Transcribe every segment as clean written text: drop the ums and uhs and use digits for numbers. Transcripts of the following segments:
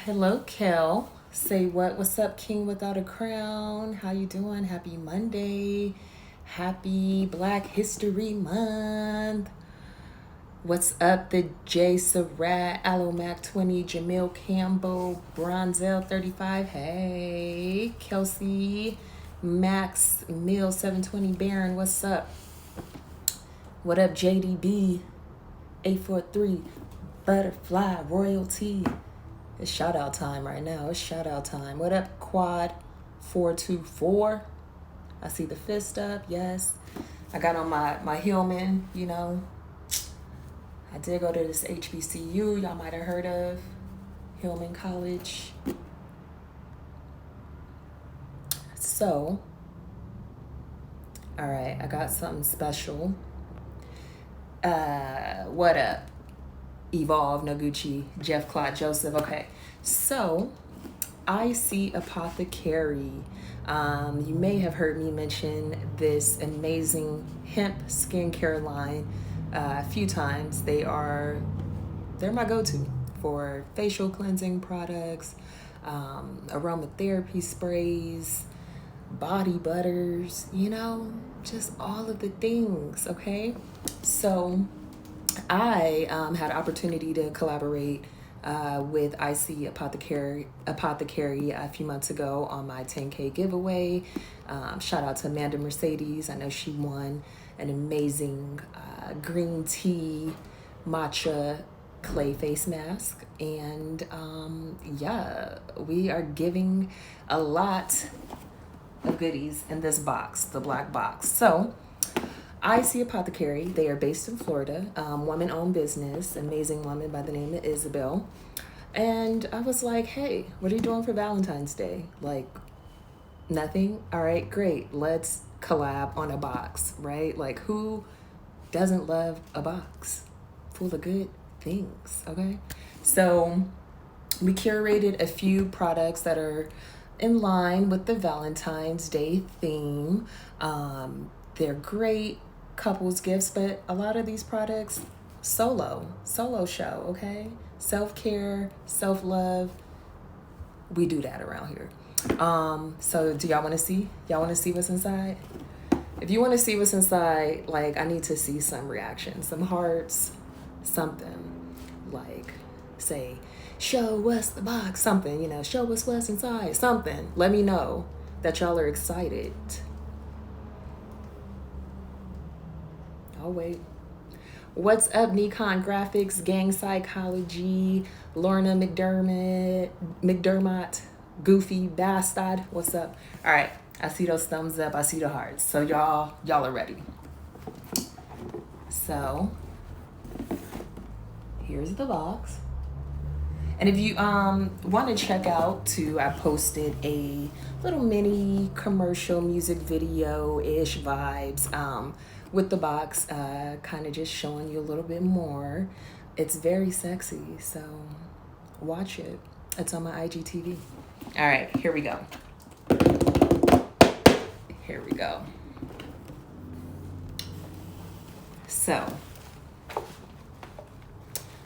Hello, Kel. Say what? What's up, King without a crown? How you doing? Happy Monday. Happy Black History Month. What's up, the J Surratt, Alomac 20, Jamil Campbell, Bronzel 35. Hey, Kelsey, Max, Mill 720, Baron. What's up? What up, JDB 843, Butterfly Royalty. It's shout out time right now. It's shout out time. What up, Quad 424? I see the fist up. Yes. I got on my Hillman, I did go to this HBCU y'all might have heard of, Hillman College. So, all right, I got something special. What up? Evolve, Noguchi, Jeff, Claude, Joseph. Okay, so I.C. Apothecary. You may have heard me mention this amazing hemp skincare line a few times. They're my go-to for facial cleansing products, aromatherapy sprays, body butters, just all of the things. Okay, so I had an opportunity to collaborate with I.C. Apothecary a few months ago on my 10K giveaway. Shout out to Amanda Mercedes. I know she won an amazing green tea matcha clay face mask. And yeah, we are giving a lot of goodies in this box, the black box. So I.C. Apothecary, they are based in Florida, woman-owned business, amazing woman by the name of Isabel. And I was like, hey, what are you doing for Valentine's Day? Like, nothing? All right, great. Let's collab on a box, right? Like, who doesn't love a box full of good things, okay? So we curated a few products that are in line with the Valentine's Day theme. They're great couples gifts, but a lot of these products solo show, okay? Self-care, self-love, we do that around here. So do y'all want to see what's inside? If you want to see what's inside, like, I need to see some reaction, some hearts, something, like, say, show us the box, something, show us what's inside, something. Let me know that y'all are excited. Oh, wait. What's up, Nikon Graphics, Gang Psychology, Lorna McDermott, Goofy Bastard? What's up? All right, I see those thumbs up. I see the hearts. So y'all are ready. So here's the box. And if you want to check out too, I posted a little mini commercial music video-ish vibes with the box, kind of just showing you a little bit more. It's very sexy, so watch it. It's on my IGTV. All right, here we go. So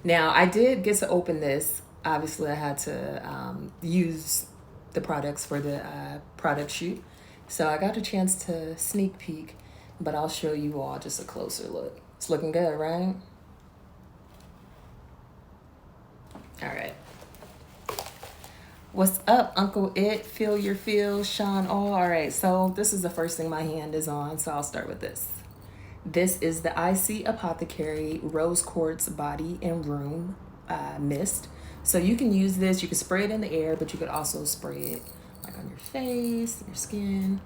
now I did get to open this. Obviously, I had to use the products for the product shoot. So I got a chance to sneak peek, but I'll show you all just a closer look. It's looking good, right? All right. What's up, Uncle It? Feel your feel, Sean. All right, so this is the first thing my hand is on, so I'll start with this. This is the I.C. Apothecary Rose Quartz Body and Room Mist. So you can use this, you can spray it in the air, but you could also spray it like on your face, your skin,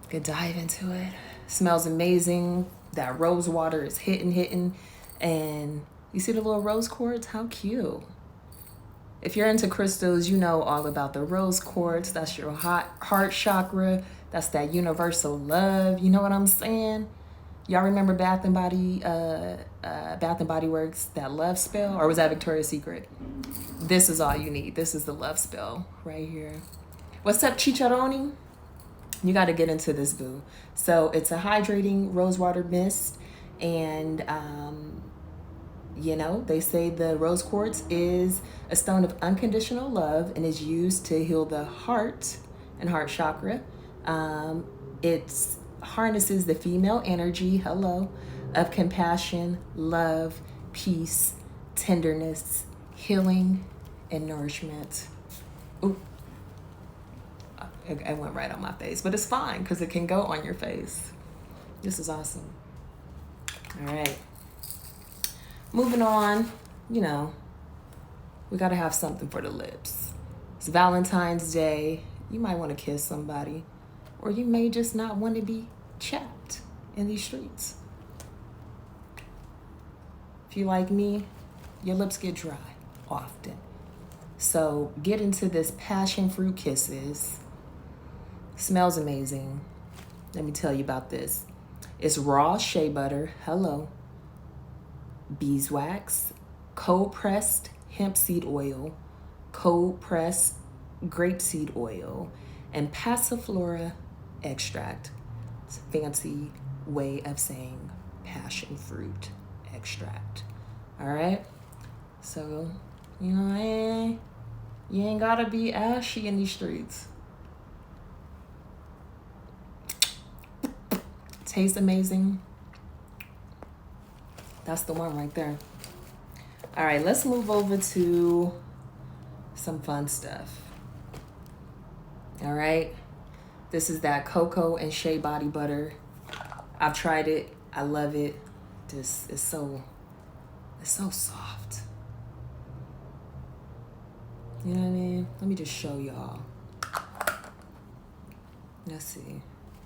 Could dive into it. Smells amazing. That rose water is hitting. And you see the little rose quartz? How cute. If you're into crystals, you know all about the rose quartz. That's your heart chakra. That's that universal love. You know what I'm saying? Y'all remember Bath and Body Works, that love spell? Or was that Victoria's Secret? This is all you need. This is the love spell right here. What's up, Chicharoni? You got to get into this, boo. So it's a hydrating rosewater mist, and You know, they say the rose quartz is a stone of unconditional love and is used to heal the heart and heart chakra. It harnesses the female energy, hello, of compassion, love, peace, tenderness, healing, and nourishment. Ooh, it went right on my face, but it's fine because it can go on your face. This is awesome. All right. Moving on, you know, we got to have something for the lips. It's Valentine's Day. You might want to kiss somebody, or you may just not want to be chapped in these streets. If you like me, your lips get dry often. So get into this passion fruit kisses. Smells amazing. Let me tell you about this. It's raw shea butter, hello, beeswax, cold pressed hemp seed oil, cold pressed grapeseed oil, and passiflora extract. It's a fancy way of saying passion fruit extract. All right. So, you know, you ain't gotta be ashy in these streets. Tastes amazing. That's the one right there. All right, let's move over to some fun stuff. All right, this is that cocoa and shea body butter. I've tried it. I love it. This is so soft. You know what I mean? Let me just show y'all. Let's see.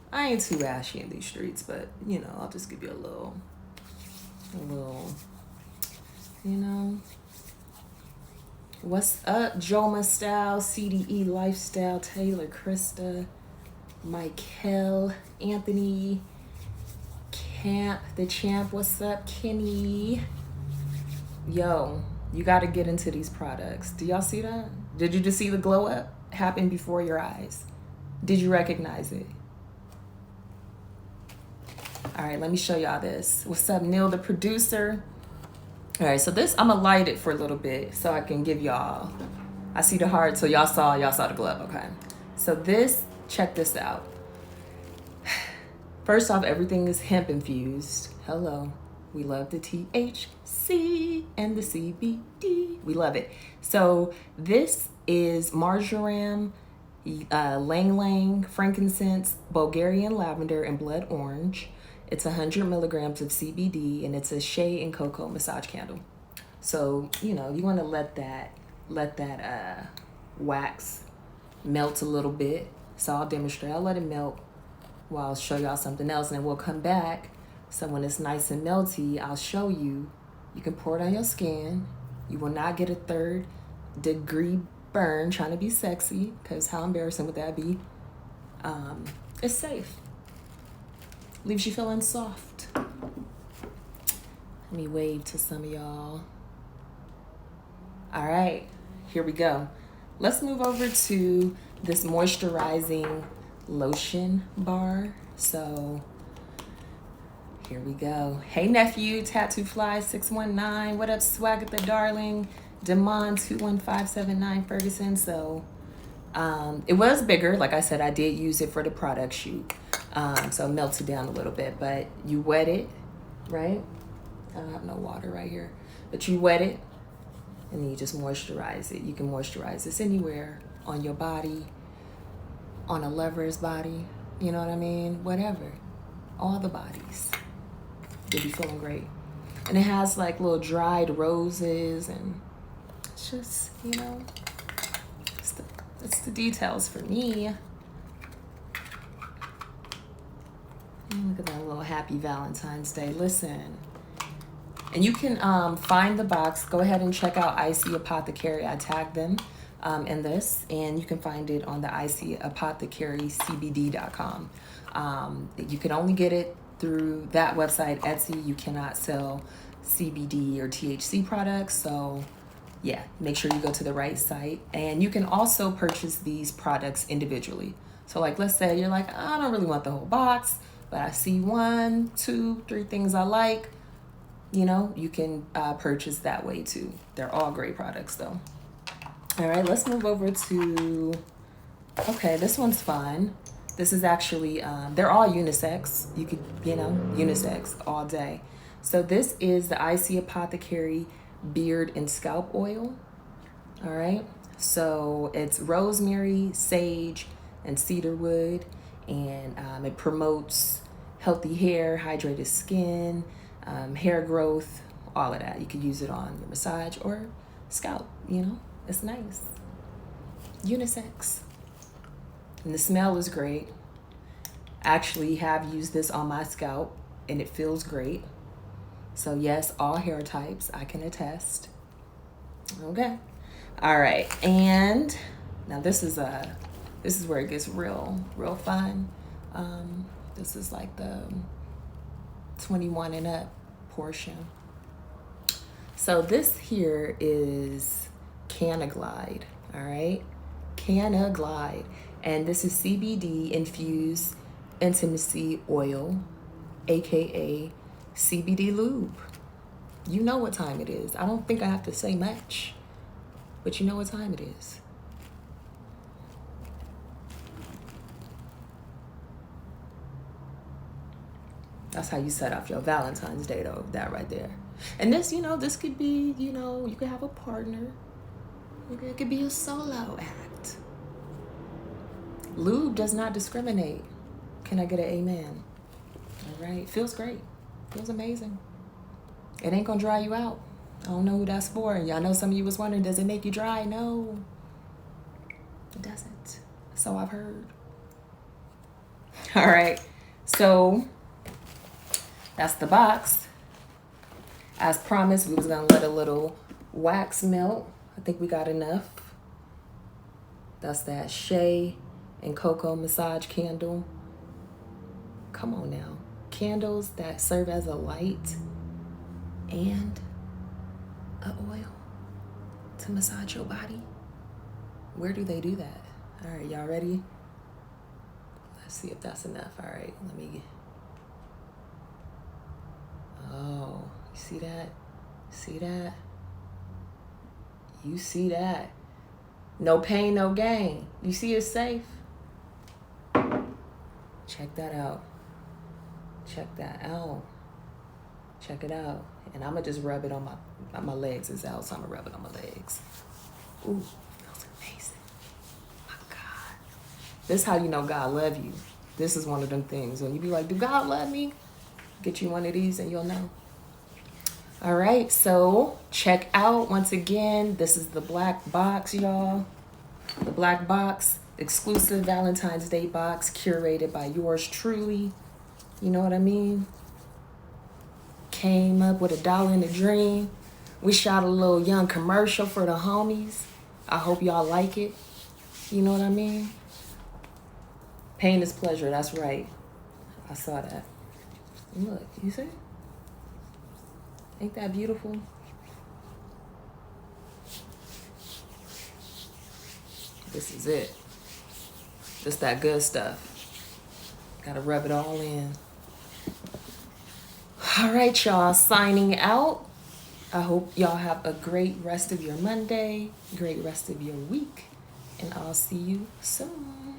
I ain't too ashy in these streets, but you know, I'll just give you a little, you know. What's up, Joma Style, CDE Lifestyle, Taylor, Krista, Michael, Anthony, Camp, the Champ, what's up, Kenny? Yo, you got to get into these products. Do y'all see that? Did you just see the glow up happen before your eyes? Did you recognize it? All right, let me show y'all this. What's up, Neil, the producer? All right, so this, I'm gonna light it for a little bit so I can give y'all, I see the heart, so y'all saw the glove, okay? So this, check this out. First off, everything is hemp infused. Hello, we love the THC and the CBD. We love it. So this is marjoram, lang lang, frankincense, Bulgarian lavender, and blood orange. It's 100 milligrams of CBD, and it's a shea and cocoa massage candle. So, you know, you want to let that wax melt a little bit. So I'll demonstrate. I'll let it melt while I'll show y'all something else, and then we'll come back. So when it's nice and melty, I'll show you. You can pour it on your skin. You will not get a 3rd degree burn trying to be sexy, because how embarrassing would that be? It's safe. Leaves you feeling soft. Let me wave to some of y'all. All right, here we go. Let's move over to this moisturizing lotion bar. So here we go. Hey nephew, Tattoo Fly 619. What up, Swag at the Darling? Demond 21579 Ferguson. So it was bigger. Like I said, I did use it for the product shoot. So it melted down a little bit, but you wet it, right? I don't have no water right here, but you wet it and then you just moisturize it. You can moisturize this anywhere on your body, on a lover's body, you know what I mean? Whatever, all the bodies. You'll be feeling great. And it has like little dried roses, and it's just, you know, it's the details for me. Look at that little happy Valentine's Day. Listen, and you can find the box. Go ahead and check out I.C. Apothecary. I tagged them in this, and you can find it on the I.C. Apothecary CBD.com. You can only get it through that website, Etsy. You cannot sell CBD or THC products. So yeah, make sure you go to the right site. And you can also purchase these products individually. So like, let's say you're like, I don't really want the whole box, but I see 1, 2, 3 things I like. you know, you can purchase that way too. They're all great products though. All right, let's move over to, okay, this one's fun. This is actually, they're all unisex. You could, you know, unisex all day. So this is the I.C. Apothecary Beard and Scalp Oil. All right, so it's rosemary, sage, and cedarwood, and it promotes healthy hair, hydrated skin, hair growth, all of that. You could use it on your massage or scalp, you know, it's nice. Unisex. And the smell is great. I actually have used this on my scalp and it feels great. So yes, all hair types, I can attest. Okay. All right. And now this is where it gets real fun. This is like the 21 and up portion. So this here is Canaglide. All right. Canaglide. And this is CBD Infused Intimacy Oil, aka Cbd Lube. You know what time it is. I don't think I have to say much, but you know what time it is. That's how you set off your Valentine's Day though, that right there. And this, you know, this could be, you know, you could have a partner. It could be a solo act. Lube does not discriminate. Can I get an amen? All right, feels great. Feels amazing. It ain't gonna dry you out. I don't know who that's for. And y'all know some of you was wondering, does it make you dry? No, it doesn't. So I've heard. All right, so that's the box. As promised, we was gonna let a little wax melt. I think we got enough. That's that Shea and cocoa massage candle. Come on now. Candles that serve as a light and a oil to massage your body. Where do they do that? All right, y'all ready? Let's see if that's enough. All right, let me. Oh, you see that? See that? You see that? No pain, no gain. You see it's safe? Check that out. Check that out. Check it out. And I'm going to just rub it on my legs. Is out, so I'm going to rub it on my legs. Ooh, feels amazing. My God. This is how you know God love you. This is one of them things. When you be like, do God love me? Get you one of these and you'll know. All right, so check out, once again, this is the black box, y'all. The black box, exclusive Valentine's Day box, curated by yours truly. You know what I mean? Came up with $1 in a dream. We shot a little young commercial for the homies. I hope y'all like it. You know what I mean? Pain is pleasure, that's right. I saw that. Look, you see? Ain't that beautiful? This is it. Just that good stuff. Gotta rub it all in. All right, y'all, signing out. I hope y'all have a great rest of your Monday, great rest of your week, and I'll see you soon.